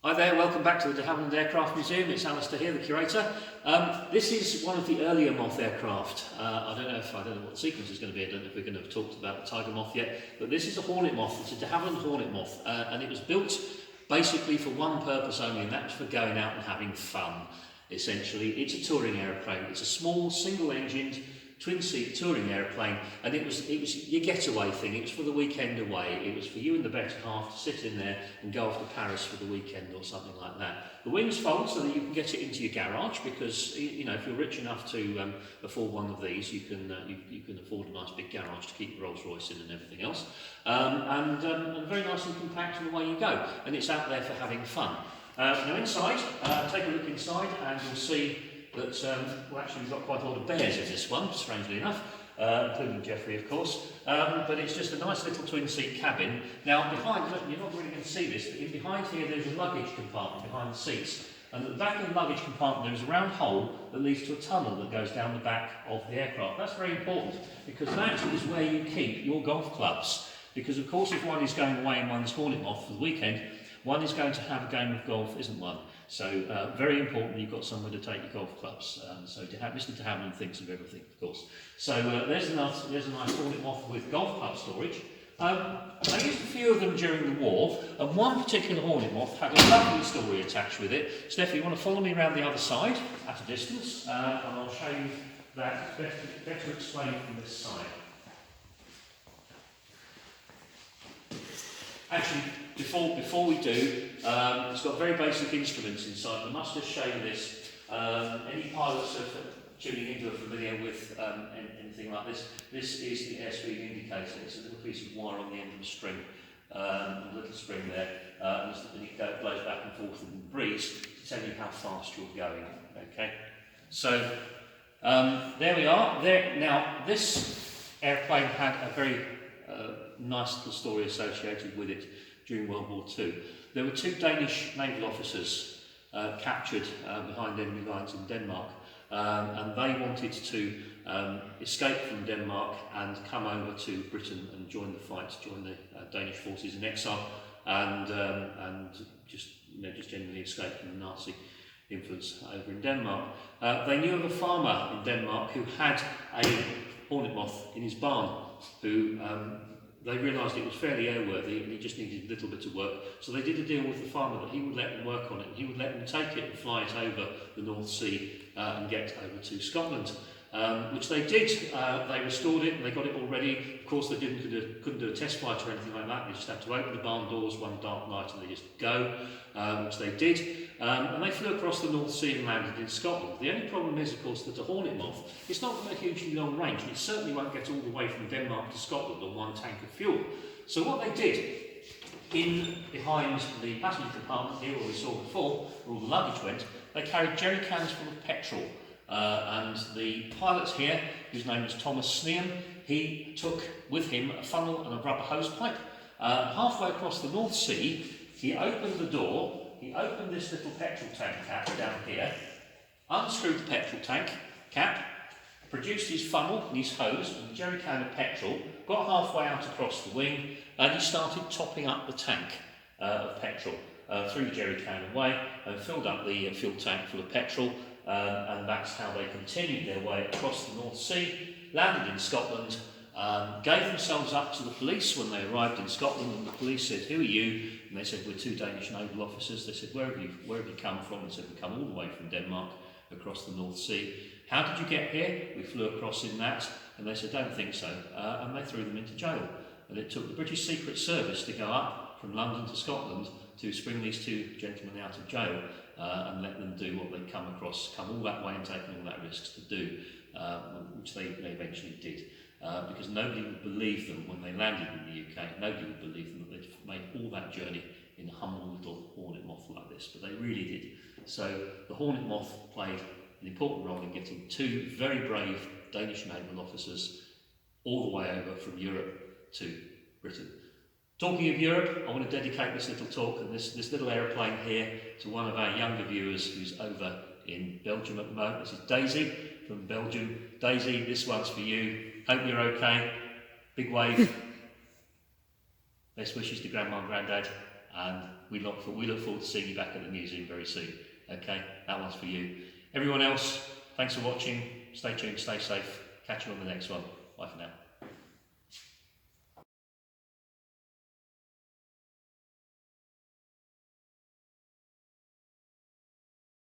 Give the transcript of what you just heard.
Hi there, welcome back to the Havilland Aircraft Museum. It's Alistair here, the curator. This is one of the earlier Moth aircraft. I don't know what the sequence is going to be. I don't know if we're going to have talked about the Tiger Moth yet, but this is a Hornet Moth. It's a de Havilland Hornet Moth, and it was built basically for one purpose only, and that was for going out and having fun. Essentially, it's a touring aeroplane. It's a small, single-engined, twin-seat touring aeroplane, and it was your getaway thing. It was for the weekend away. It was for you and the better half to sit in there and go off to Paris for the weekend or something like that. The wings fold so that you can get it into your garage, because you know, if you're rich enough to afford one of these, you can afford a nice big garage to keep your Rolls Royce in and everything else. And very nice and compact, and away you go. And it's out there for having fun. Now inside, take a look inside, and you'll see that, well, actually we've got quite a lot of bears in this one, strangely enough, including Jeffrey, of course, but it's just a nice little twin-seat cabin. Now behind, look, you're not really going to see this, but behind here there's a luggage compartment behind the seats, and at the back of the luggage compartment there's a round hole that leads to a tunnel that goes down the back of the aircraft. That's very important, because that is where you keep your golf clubs, because of course if one is going away in one's Hornet Moth for the weekend, one is going to have a game of golf, isn't one? So very important that you've got somewhere to take your golf clubs. So Mr. de Havilland thinks of everything, of course. So there's a nice Hornet Moth with golf club storage. I used a few of them during the war, and one particular Hornet Moth had a lovely story attached with it. Steffi, you want to follow me around the other side at a distance, and I'll show you that better explained from this side. Actually, before we do, it's got very basic instruments inside. I must just show you this. Any pilots are tuning into are familiar with anything like this. This is the airspeed indicator. It's a little piece of wire on the end of a string, a little spring there, and it blows back and forth in the breeze to tell you how fast you're going. Okay, so there we are. Now this airplane had a very nice little story associated with it during World War II. There were two Danish naval officers captured behind enemy lines in Denmark, and they wanted to escape from Denmark and come over to Britain and join the fight, join the Danish forces in exile, and just generally escape from the Nazi influence over in Denmark. They knew of a farmer in Denmark who had a Hornet Moth in his barn, who they realised it was fairly airworthy and he just needed a little bit of work. So they did a deal with the farmer that he would let them work on it. He would let them take it and fly it over the North Sea and get over to Scotland, which they did. They restored it and they got it all ready. Of course, they couldn't do a test flight or anything like that. They just had to open the barn doors one dark night and they just go, which they did. And they flew across the North Sea and landed in Scotland. The only problem is, of course, that the Hornet Moth, it's not got a hugely long range, and it certainly won't get all the way from Denmark to Scotland on one tank of fuel. So what they did, behind the passenger compartment here, where we saw before, where all the luggage went, they carried jerry cans full of petrol. And the pilot here, whose name was Thomas Sneam, he took with him a funnel and a rubber hose pipe. Halfway across the North Sea, he opened the door. He opened this little petrol tank cap down here, unscrewed the petrol tank cap, produced his funnel and his hose and a jerry can of petrol, got halfway out across the wing, and he started topping up the tank of petrol. Threw the jerry can away and filled up the fuel tank full of petrol, and that's how they continued their way across the North Sea, landed in Scotland, gave themselves up to the police when they arrived in Scotland, and the police said, "Who are you?" And they said, "We're two Danish naval officers." They said, where have you come from?" They said, "We come all the way from Denmark across the North Sea." "How did you get here?" "We flew across in that." And they said, "Don't think so." And they threw them into jail. And it took the British Secret Service to go up from London to Scotland to spring these two gentlemen out of jail and let them do what they'd come all that way and taken all that risks to do, which they eventually did. Because nobody would believe them when they landed in the UK. Nobody would believe them that they'd made all that journey in a humble little Hornet Moth like this, but they really did. So the Hornet Moth played an important role in getting two very brave Danish naval officers all the way over from Europe to Britain. Talking of Europe, I want to dedicate this little talk and this little aeroplane here to one of our younger viewers who's over in Belgium at the moment. This is Daisy from Belgium. Daisy, this one's for you. Hope you're okay. Big wave. Best wishes to Grandma and Grandad. and we look forward to seeing you back at the museum very soon. Okay, that one's for you. Everyone else, thanks for watching. Stay tuned, stay safe. Catch you on the next one. Bye for now.